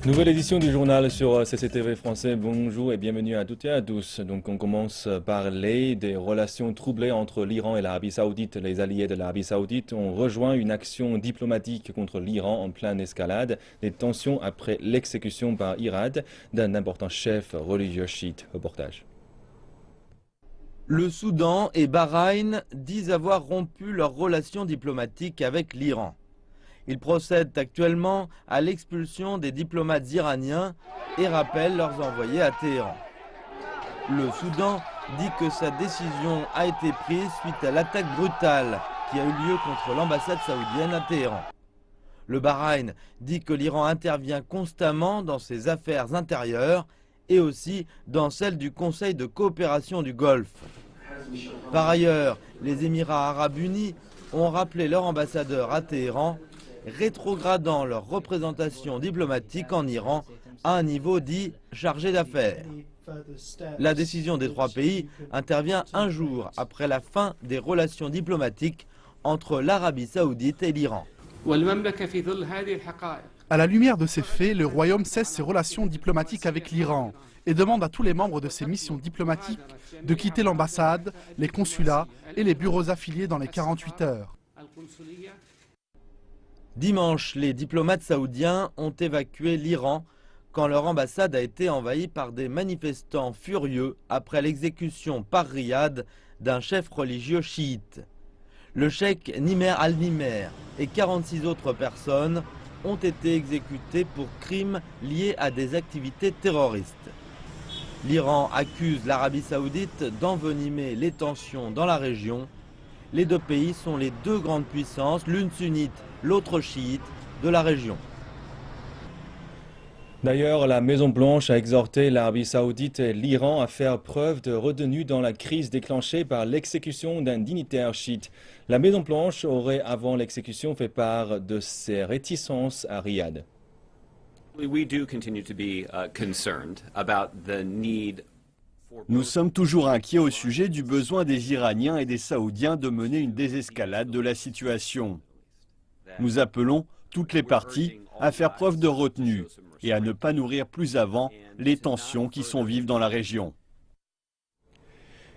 Nouvelle édition du journal sur CCTV français. Bonjour et bienvenue à toutes et à tous. Donc on commence par parler des relations troublées entre l'Iran et l'Arabie Saoudite. Les alliés de l'Arabie Saoudite ont rejoint une action diplomatique contre l'Iran en pleine escalade des tensions après l'exécution par Irad d'un important chef religieux chiite. Reportage. Le Soudan et Bahreïn disent avoir rompu leurs relations diplomatiques avec l'Iran. Ils procèdent actuellement à l'expulsion des diplomates iraniens et rappellent leurs envoyés à Téhéran. Le Soudan dit que sa décision a été prise suite à l'attaque brutale qui a eu lieu contre l'ambassade saoudienne à Téhéran. Le Bahreïn dit que l'Iran intervient constamment dans ses affaires intérieures et aussi dans celles du Conseil de coopération du Golfe. Par ailleurs, les Émirats arabes unis ont rappelé leur ambassadeur à Téhéran, rétrogradant leur représentation diplomatique en Iran à un niveau dit chargé d'affaires. La décision des trois pays intervient un jour après la fin des relations diplomatiques entre l'Arabie saoudite et l'Iran. À la lumière de ces faits, le Royaume cesse ses relations diplomatiques avec l'Iran et demande à tous les membres de ses missions diplomatiques de quitter l'ambassade, les consulats et les bureaux affiliés dans les 48 heures. Dimanche, les diplomates saoudiens ont évacué l'Iran quand leur ambassade a été envahie par des manifestants furieux après l'exécution par Riyad d'un chef religieux chiite. Le cheikh Nimer al-Nimer et 46 autres personnes ont été exécutées pour crimes liés à des activités terroristes. L'Iran accuse l'Arabie saoudite d'envenimer les tensions dans la région. Les deux pays sont les deux grandes puissances, l'une sunnite, l'autre chiite, de la région. D'ailleurs, la Maison-Blanche a exhorté l'Arabie Saoudite et l'Iran à faire preuve de retenue dans la crise déclenchée par l'exécution d'un dignitaire chiite. La Maison-Blanche aurait, avant l'exécution, fait part de ses réticences à Riyad. Nous sommes toujours inquiets au sujet du besoin des Iraniens et des Saoudiens de mener une désescalade de la situation. Nous appelons toutes les parties à faire preuve de retenue et à ne pas nourrir plus avant les tensions qui sont vives dans la région.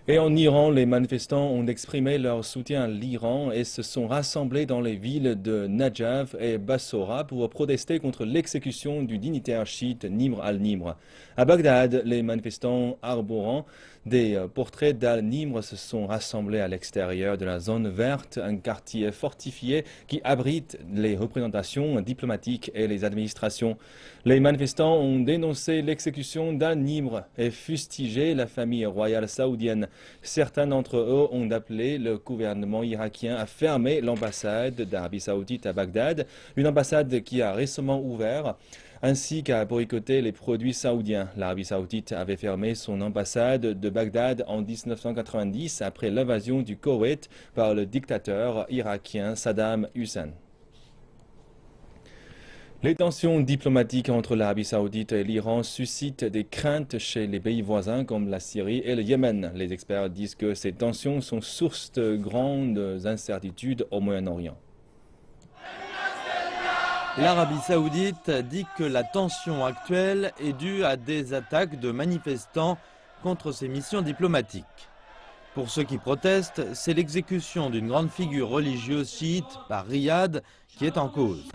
Et en Iran, les manifestants ont exprimé leur soutien à l'Iran et se sont rassemblés dans les villes de Najaf et Bassora pour protester contre l'exécution du dignitaire chiite Nimr al-Nimr. À Bagdad, les manifestants arborant des portraits d'al-Nimr se sont rassemblés à l'extérieur de la zone verte, un quartier fortifié qui abrite les représentations diplomatiques et les administrations. Les manifestants ont dénoncé l'exécution d'al-Nimr et fustigé la famille royale saoudienne. Certains d'entre eux ont appelé le gouvernement irakien à fermer l'ambassade d'Arabie Saoudite à Bagdad, une ambassade qui a récemment ouvert, ainsi qu'à boycotter les produits saoudiens. L'Arabie Saoudite avait fermé son ambassade de Bagdad en 1990 après l'invasion du Koweït par le dictateur irakien Saddam Hussein. Les tensions diplomatiques entre l'Arabie Saoudite et l'Iran suscitent des craintes chez les pays voisins comme la Syrie et le Yémen. Les experts disent que ces tensions sont source de grandes incertitudes au Moyen-Orient. L'Arabie saoudite dit que la tension actuelle est due à des attaques de manifestants contre ses missions diplomatiques. Pour ceux qui protestent, c'est l'exécution d'une grande figure religieuse chiite par Riyad qui est en cause.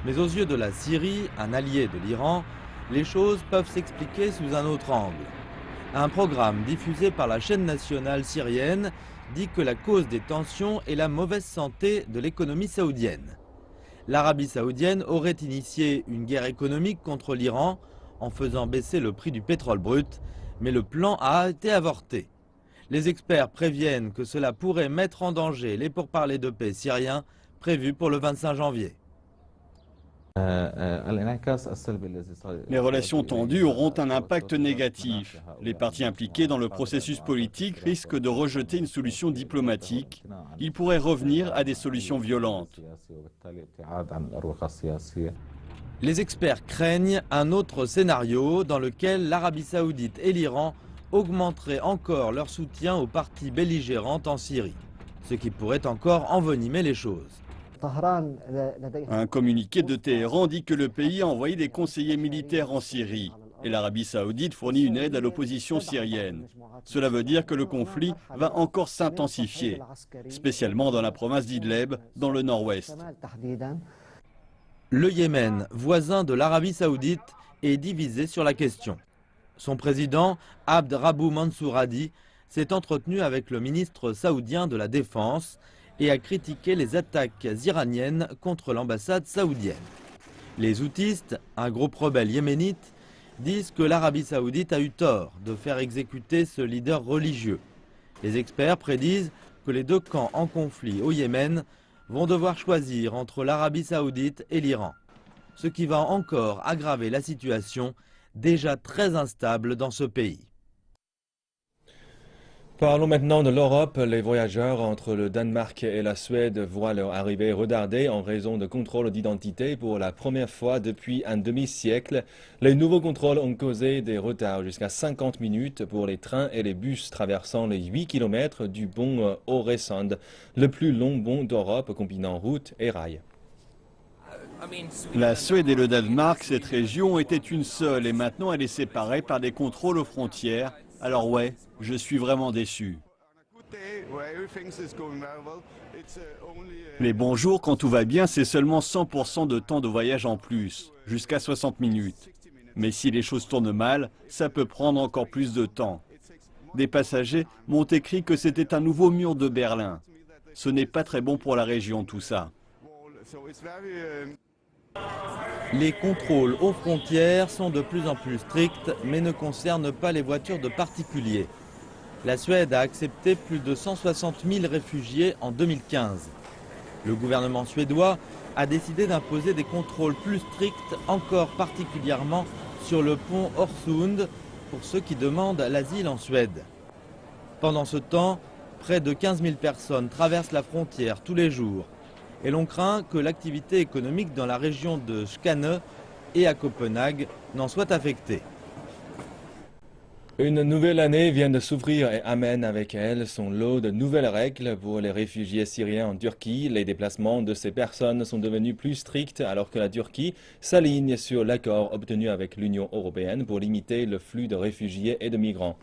Mais aux yeux de la Syrie, un allié de l'Iran, les choses peuvent s'expliquer sous un autre angle. Un programme diffusé par la chaîne nationale syrienne dit que la cause des tensions est la mauvaise santé de l'économie saoudienne. L'Arabie saoudienne aurait initié une guerre économique contre l'Iran en faisant baisser le prix du pétrole brut, mais le plan a été avorté. Les experts préviennent que cela pourrait mettre en danger les pourparlers de paix syriens prévus pour le 25 janvier. Les relations tendues auront un impact négatif. Les parties impliquées dans le processus politique risquent de rejeter une solution diplomatique. Ils pourraient revenir à des solutions violentes. Les experts craignent un autre scénario dans lequel l'Arabie saoudite et l'Iran augmenteraient encore leur soutien aux parties belligérantes en Syrie, ce qui pourrait encore envenimer les choses. Un communiqué de Téhéran dit que le pays a envoyé des conseillers militaires en Syrie et l'Arabie saoudite fournit une aide à l'opposition syrienne. Cela veut dire que le conflit va encore s'intensifier, spécialement dans la province d'Idleb, dans le nord-ouest. Le Yémen, voisin de l'Arabie saoudite, est divisé sur la question. Son président, Abd Rabbu Mansour Hadi, s'est entretenu avec le ministre saoudien de la Défense et a critiqué les attaques iraniennes contre l'ambassade saoudienne. Les houthis, un groupe rebelle yéménite, disent que l'Arabie saoudite a eu tort de faire exécuter ce leader religieux. Les experts prédisent que les deux camps en conflit au Yémen vont devoir choisir entre l'Arabie saoudite et l'Iran, ce qui va encore aggraver la situation déjà très instable dans ce pays. Parlons maintenant de l'Europe. Les voyageurs entre le Danemark et la Suède voient leur arrivée retardée en raison de contrôles d'identité pour la première fois depuis un demi-siècle. Les nouveaux contrôles ont causé des retards jusqu'à 50 minutes pour les trains et les bus traversant les 8 km du pont Øresund, le plus long pont d'Europe combinant route et rail. La Suède et le Danemark, cette région était une seule et maintenant elle est séparée par des contrôles aux frontières. Alors ouais, je suis vraiment déçu. Les bons jours, quand tout va bien, c'est seulement 100% de temps de voyage en plus, jusqu'à 60 minutes. Mais si les choses tournent mal, ça peut prendre encore plus de temps. Des passagers m'ont écrit que c'était un nouveau mur de Berlin. Ce n'est pas très bon pour la région, tout ça. Les contrôles aux frontières sont de plus en plus stricts, mais ne concernent pas les voitures de particuliers. La Suède a accepté plus de 160 000 réfugiés en 2015. Le gouvernement suédois a décidé d'imposer des contrôles plus stricts, encore particulièrement sur le pont Øresund, pour ceux qui demandent l'asile en Suède. Pendant ce temps, près de 15 000 personnes traversent la frontière tous les jours. Et l'on craint que l'activité économique dans la région de Skåne et à Copenhague n'en soit affectée. Une nouvelle année vient de s'ouvrir et amène avec elle son lot de nouvelles règles pour les réfugiés syriens en Turquie. Les déplacements de ces personnes sont devenus plus stricts alors que la Turquie s'aligne sur l'accord obtenu avec l'Union européenne pour limiter le flux de réfugiés et de migrants.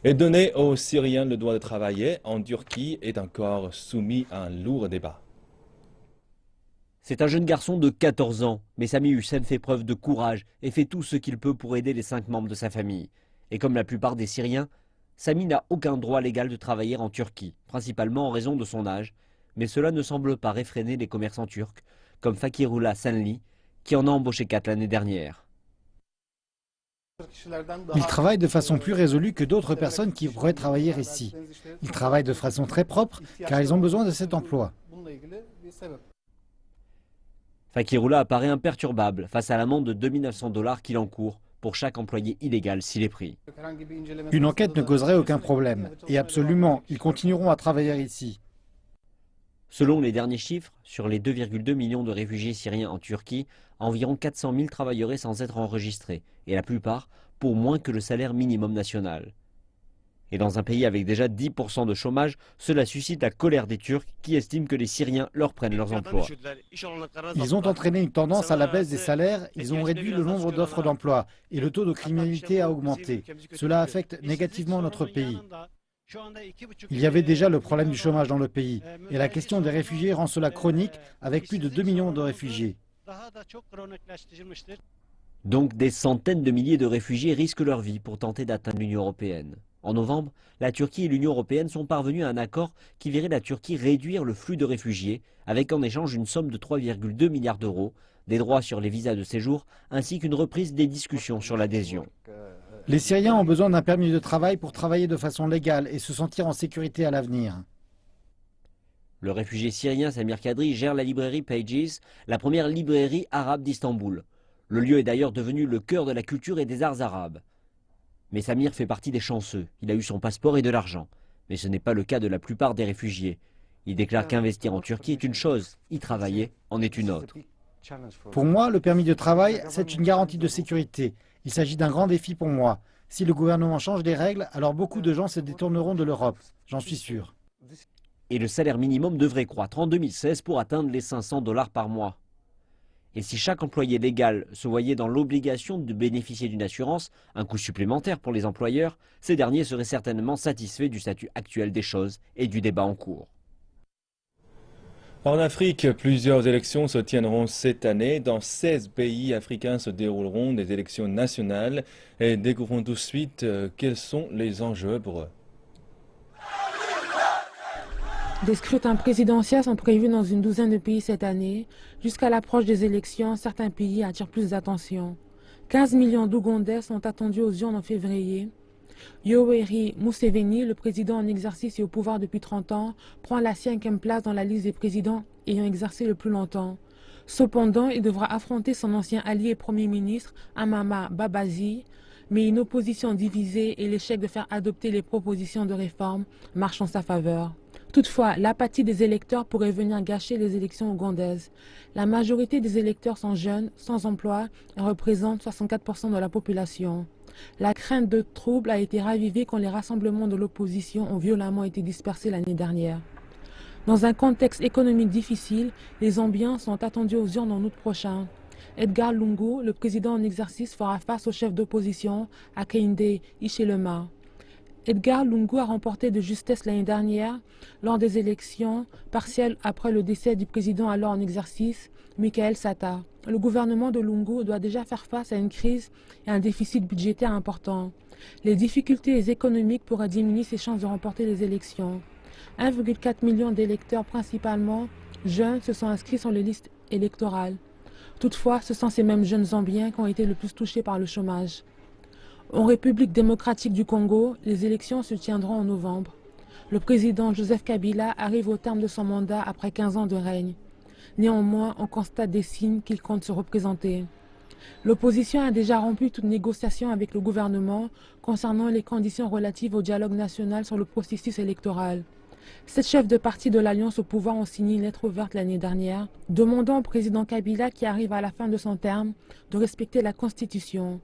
Et donner aux Syriens le droit de travailler en Turquie est encore soumis à un lourd débat. C'est un jeune garçon de 14 ans, mais Sami Hussein fait preuve de courage et fait tout ce qu'il peut pour aider les 5 membres de sa famille. Et comme la plupart des Syriens, Sami n'a aucun droit légal de travailler en Turquie, principalement en raison de son âge, mais cela ne semble pas réfréner les commerçants turcs, comme Fakirullah Sanli, qui en a embauché 4 l'année dernière. Ils travaillent de façon plus résolue que d'autres personnes qui pourraient travailler ici. Ils travaillent de façon très propre car ils ont besoin de cet emploi. Fakirullah apparaît imperturbable face à l'amende de 2 900 $ qu'il encourt pour chaque employé illégal s'il est pris. Une enquête ne causerait aucun problème. Et absolument, ils continueront à travailler ici. Selon les derniers chiffres, sur les 2,2 millions de réfugiés syriens en Turquie, environ 400 000 travailleraient sans être enregistrés, et la plupart pour moins que le salaire minimum national. Et dans un pays avec déjà 10% de chômage, cela suscite la colère des Turcs qui estiment que les Syriens leur prennent leurs emplois. Ils ont entraîné une tendance à la baisse des salaires, ils ont réduit le nombre d'offres d'emploi et le taux de criminalité a augmenté. Cela affecte négativement notre pays. Il y avait déjà le problème du chômage dans le pays et la question des réfugiés rend cela chronique avec plus de 2 millions de réfugiés. Donc des centaines de milliers de réfugiés risquent leur vie pour tenter d'atteindre l'Union européenne. En novembre, la Turquie et l'Union européenne sont parvenus à un accord qui verrait la Turquie réduire le flux de réfugiés, avec en échange une somme de 3,2 milliards d'euros, des droits sur les visas de séjour, ainsi qu'une reprise des discussions sur l'adhésion. Les Syriens ont besoin d'un permis de travail pour travailler de façon légale et se sentir en sécurité à l'avenir. Le réfugié syrien Samir Kadri gère la librairie Pages, la première librairie arabe d'Istanbul. Le lieu est d'ailleurs devenu le cœur de la culture et des arts arabes. Mais Samir fait partie des chanceux. Il a eu son passeport et de l'argent. Mais ce n'est pas le cas de la plupart des réfugiés. Il déclare qu'investir en Turquie est une chose, y travailler en est une autre. Pour moi, le permis de travail, c'est une garantie de sécurité. Il s'agit d'un grand défi pour moi. Si le gouvernement change les règles, alors beaucoup de gens se détourneront de l'Europe. J'en suis sûr. Et le salaire minimum devrait croître en 2016 pour atteindre les 500 $ par mois. Et si chaque employé légal se voyait dans l'obligation de bénéficier d'une assurance, un coût supplémentaire pour les employeurs, ces derniers seraient certainement satisfaits du statut actuel des choses et du débat en cours. En Afrique, plusieurs élections se tiendront cette année. Dans 16 pays africains se dérouleront des élections nationales. Et découvrons tout de suite quels sont les enjeux pour eux. Des scrutins présidentiels sont prévus dans une douzaine de pays cette année. Jusqu'à l'approche des élections, certains pays attirent plus d'attention. 15 millions d'Ougandais sont attendus aux urnes en février. Yoweri Museveni, le président en exercice et au pouvoir depuis 30 ans, prend la 5e place dans la liste des présidents ayant exercé le plus longtemps. Cependant, il devra affronter son ancien allié et Premier ministre, Amama Babazi, mais une opposition divisée et l'échec de faire adopter les propositions de réforme marchent en sa faveur. Toutefois, l'apathie des électeurs pourrait venir gâcher les élections ougandaises. La majorité des électeurs sont jeunes, sans emploi et représentent 64% de la population. La crainte de troubles a été ravivée quand les rassemblements de l'opposition ont violemment été dispersés l'année dernière. Dans un contexte économique difficile, les Zambiens sont attendus aux urnes en août prochain. Edgar Lungu, le président en exercice, fera face au chef d'opposition, Hakainde Hichilema. Edgar Lungu a remporté de justesse l'année dernière lors des élections partielles après le décès du président alors en exercice, Michael Sata. Le gouvernement de Lungu doit déjà faire face à une crise et un déficit budgétaire important. Les difficultés économiques pourraient diminuer ses chances de remporter les élections. 1,4 million d'électeurs, principalement jeunes, se sont inscrits sur les listes électorales. Toutefois, ce sont ces mêmes jeunes Zambiens qui ont été le plus touchés par le chômage. En République démocratique du Congo, les élections se tiendront en novembre. Le président Joseph Kabila arrive au terme de son mandat après 15 ans de règne. Néanmoins, on constate des signes qu'il compte se représenter. L'opposition a déjà rompu toute négociation avec le gouvernement concernant les conditions relatives au dialogue national sur le processus électoral. 7 chefs de parti de l'Alliance au pouvoir ont signé une lettre ouverte l'année dernière, demandant au président Kabila, qui arrive à la fin de son terme, de respecter la Constitution.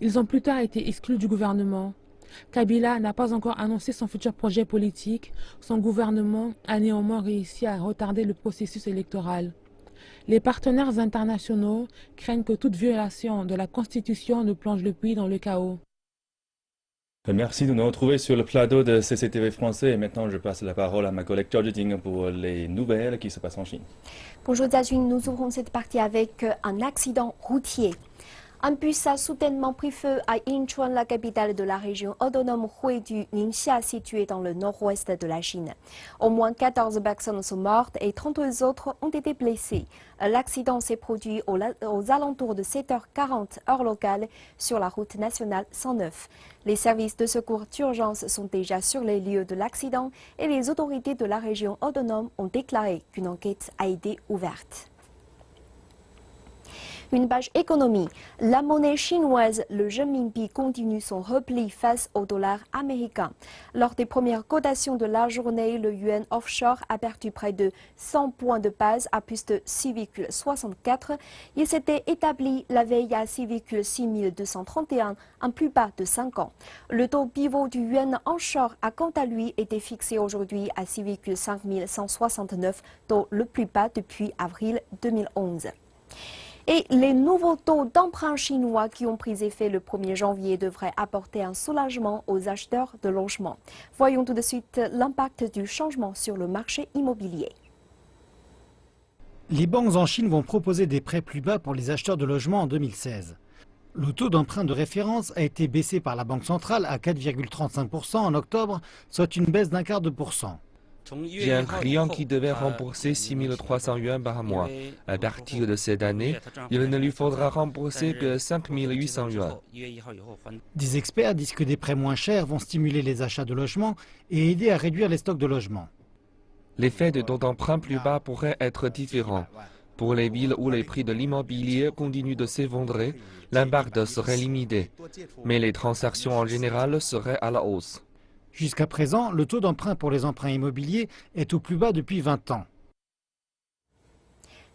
Ils ont plus tard été exclus du gouvernement. Kabila n'a pas encore annoncé son futur projet politique. Son gouvernement a néanmoins réussi à retarder le processus électoral. Les partenaires internationaux craignent que toute violation de la Constitution ne plonge le pays dans le chaos. Merci de nous retrouver sur le plateau de CCTV français. Et maintenant, je passe la parole à ma collègue George Ding pour les nouvelles qui se passent en Chine. Bonjour Jiajun, nous ouvrons cette partie avec un accident routier. Un bus a soudainement pris feu à Yinchuan, la capitale de la région autonome Hui du Ningxia, située dans le nord-ouest de la Chine. Au moins 14 personnes sont mortes et 32 autres ont été blessées. L'accident s'est produit aux alentours de 7h40 heure locale sur la route nationale 109. Les services de secours d'urgence sont déjà sur les lieux de l'accident et les autorités de la région autonome ont déclaré qu'une enquête a été ouverte. Une page économie. La monnaie chinoise, le renminbi, continue son repli face au dollar américain. Lors des premières cotations de la journée, le yuan offshore a perdu près de 100 points de base à plus de 6,64. Il s'était établi la veille à 6,6231, un plus bas de 5 ans. Le taux pivot du yuan onshore a quant à lui été fixé aujourd'hui à 6,5169, taux le plus bas depuis avril 2011. Et les nouveaux taux d'emprunt chinois qui ont pris effet le 1er janvier devraient apporter un soulagement aux acheteurs de logements. Voyons tout de suite l'impact du changement sur le marché immobilier. Les banques en Chine vont proposer des prêts plus bas pour les acheteurs de logements en 2016. Le taux d'emprunt de référence a été baissé par la Banque centrale à 4,35% en octobre, soit une baisse d'0,25%. J'ai un client qui devait rembourser 6 300 yuan par mois. À partir de cette année, il ne lui faudra rembourser que 5 800 yuan. Des experts disent que des prêts moins chers vont stimuler les achats de logements et aider à réduire les stocks de logements. L'effet de taux d'emprunt plus bas pourrait être différent. Pour les villes où les prix de l'immobilier continuent de s'effondrer, l'impact serait limité. Mais les transactions en général seraient à la hausse. Jusqu'à présent, le taux d'emprunt pour les emprunts immobiliers est au plus bas depuis 20 ans.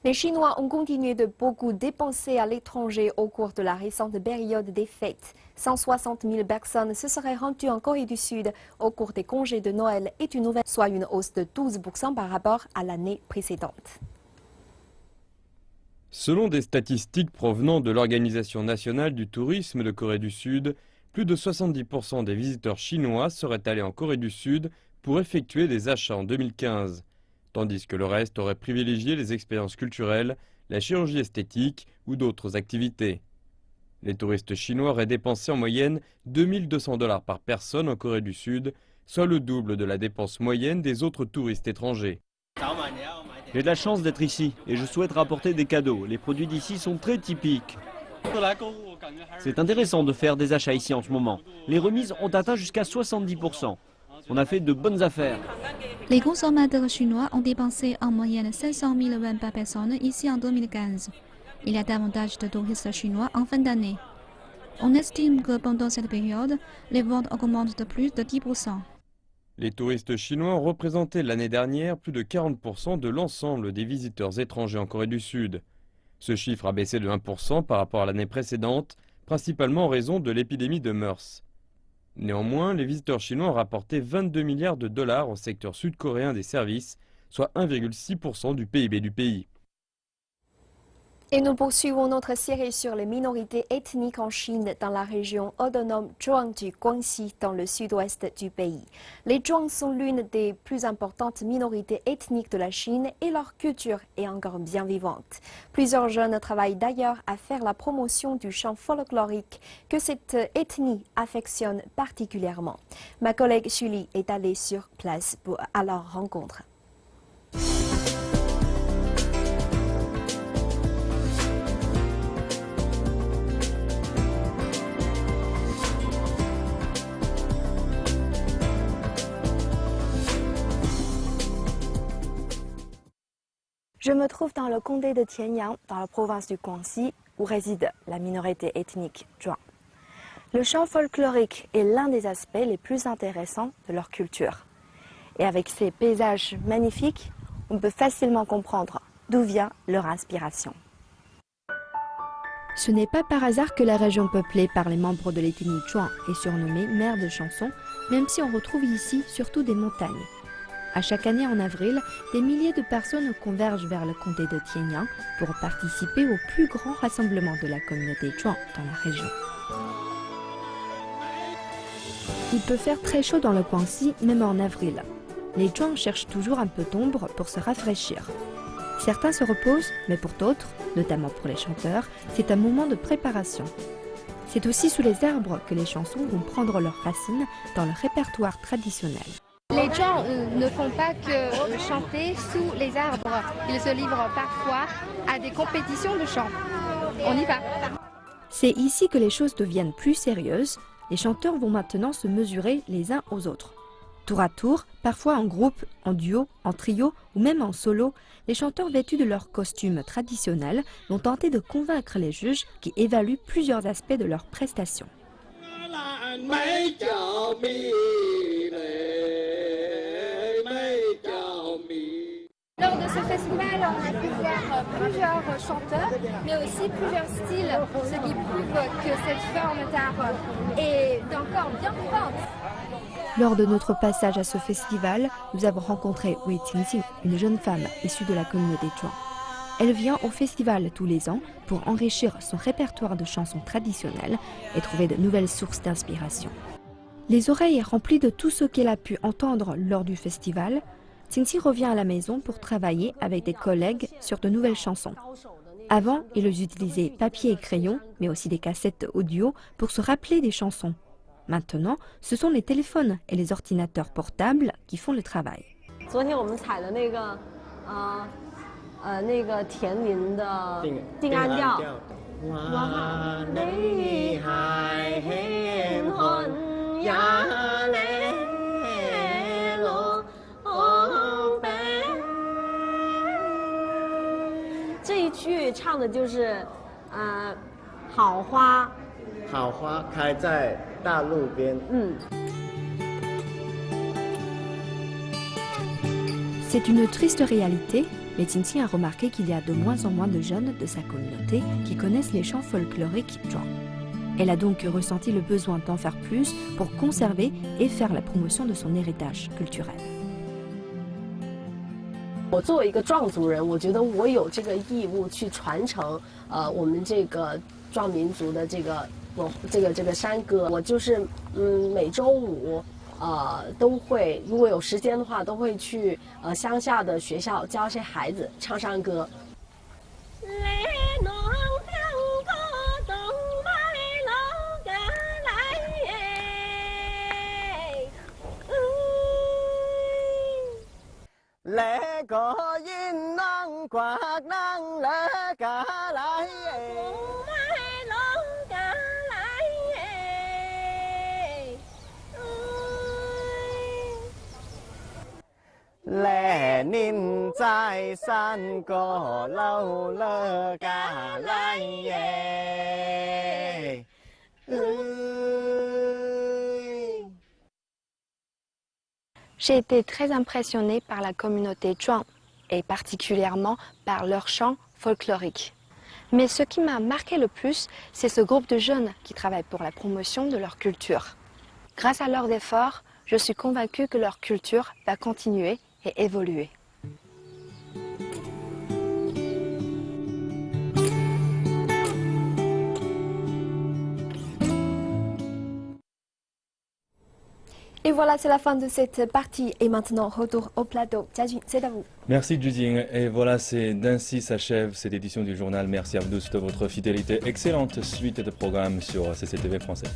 Les Chinois ont continué de beaucoup dépenser à l'étranger au cours de la récente période des fêtes. 160 000 personnes se seraient rendues en Corée du Sud au cours des congés de Noël et du Nouvel An, soit une hausse de 12% par rapport à l'année précédente. Selon des statistiques provenant de l'Organisation nationale du tourisme de Corée du Sud, plus de 70% des visiteurs chinois seraient allés en Corée du Sud pour effectuer des achats en 2015. Tandis que le reste aurait privilégié les expériences culturelles, la chirurgie esthétique ou d'autres activités. Les touristes chinois auraient dépensé en moyenne 2 200 $ par personne en Corée du Sud, soit le double de la dépense moyenne des autres touristes étrangers. J'ai de la chance d'être ici et je souhaite rapporter des cadeaux. Les produits d'ici sont très typiques. C'est intéressant de faire des achats ici en ce moment. Les remises ont atteint jusqu'à 70%. On a fait de bonnes affaires. Les consommateurs chinois ont dépensé en moyenne 500 000 yuan par personne ici en 2015. Il y a davantage de touristes chinois en fin d'année. On estime que pendant cette période, les ventes augmentent de plus de 10%. Les touristes chinois ont représenté l'année dernière plus de 40% de l'ensemble des visiteurs étrangers en Corée du Sud. Ce chiffre a baissé de 1% par rapport à l'année précédente, principalement en raison de l'épidémie de MERS. Néanmoins, les visiteurs chinois ont rapporté 22 milliards de dollars au secteur sud-coréen des services, soit 1,6% du PIB du pays. Et nous poursuivons notre série sur les minorités ethniques en Chine dans la région autonome Zhuang du Guangxi dans le sud-ouest du pays. Les Zhuang sont l'une des plus importantes minorités ethniques de la Chine et leur culture est encore bien vivante. Plusieurs jeunes travaillent d'ailleurs à faire la promotion du chant folklorique que cette ethnie affectionne particulièrement. Ma collègue Julie est allée sur place à leur rencontre. Je me trouve dans le comté de Tianyang, dans la province du Guangxi, où réside la minorité ethnique Zhuang. Le chant folklorique est l'un des aspects les plus intéressants de leur culture. Et avec ces paysages magnifiques, on peut facilement comprendre d'où vient leur inspiration. Ce n'est pas par hasard que la région peuplée par les membres de l'ethnie Zhuang est surnommée mer de chansons, même si on retrouve ici surtout des montagnes. À chaque année en avril, des milliers de personnes convergent vers le comté de Tianyang pour participer au plus grand rassemblement de la communauté Zhuang dans la région. Il peut faire très chaud dans le Guangxi, même en avril. Les Zhuang cherchent toujours un peu d'ombre pour se rafraîchir. Certains se reposent, mais pour d'autres, notamment pour les chanteurs, c'est un moment de préparation. C'est aussi sous les arbres que les chansons vont prendre leurs racines dans le répertoire traditionnel. Les Zhuang ne font pas que chanter sous les arbres. Ils se livrent parfois à des compétitions de chant. On y va. C'est ici que les choses deviennent plus sérieuses. Les chanteurs vont maintenant se mesurer les uns aux autres. Tour à tour, parfois en groupe, en duo, en trio ou même en solo, les chanteurs vêtus de leurs costumes traditionnels vont tenter de convaincre les juges qui évaluent plusieurs aspects de leurs prestations. Lors de ce festival, on a pu voir plusieurs chanteurs, mais aussi plusieurs styles, ce qui prouve que cette forme d'art est encore bien vivante. Lors de notre passage à ce festival, nous avons rencontré Wei Qingxing, une jeune femme issue de la communauté Zhuang. Elle vient au festival tous les ans pour enrichir son répertoire de chansons traditionnelles et trouver de nouvelles sources d'inspiration. Les oreilles remplies de tout ce qu'elle a pu entendre lors du festival, Qingxi revient à la maison pour travailler avec des collègues sur de nouvelles chansons. Avant, ils utilisaient papier et crayon, mais aussi des cassettes audio pour se rappeler des chansons. Maintenant, ce sont les téléphones et les ordinateurs portables qui font le travail. C'est une triste réalité, mais Qingqing a remarqué qu'il y a de moins en moins de jeunes de sa communauté qui connaissent les chants folkloriques zhuang. Elle a donc ressenti le besoin d'en faire plus pour conserver et faire la promotion de son héritage culturel. 我作为一个壮族人，我觉得我有这个义务去传承我们这个壮民族的这个山歌。我就是每周五都会，如果有时间的话，都会去乡下的学校教一些孩子唱山歌。 lẽ có yên năng quạt năng lẽ cả lại lẽ nín trái san có lâu lơ cả lại J'ai été très impressionnée par la communauté zhuang et particulièrement par leurs chants folkloriques. Mais ce qui m'a marqué le plus, c'est ce groupe de jeunes qui travaillent pour la promotion de leur culture. Grâce à leurs efforts, je suis convaincue que leur culture va continuer et évoluer. Et voilà, c'est la fin de cette partie. Et maintenant, retour au plateau. Jiajun, c'est à vous. Merci Jujing. Et voilà, c'est d'ainsi s'achève cette édition du journal. Merci à vous tous de votre fidélité. Excellente suite de programmes sur CCTV français.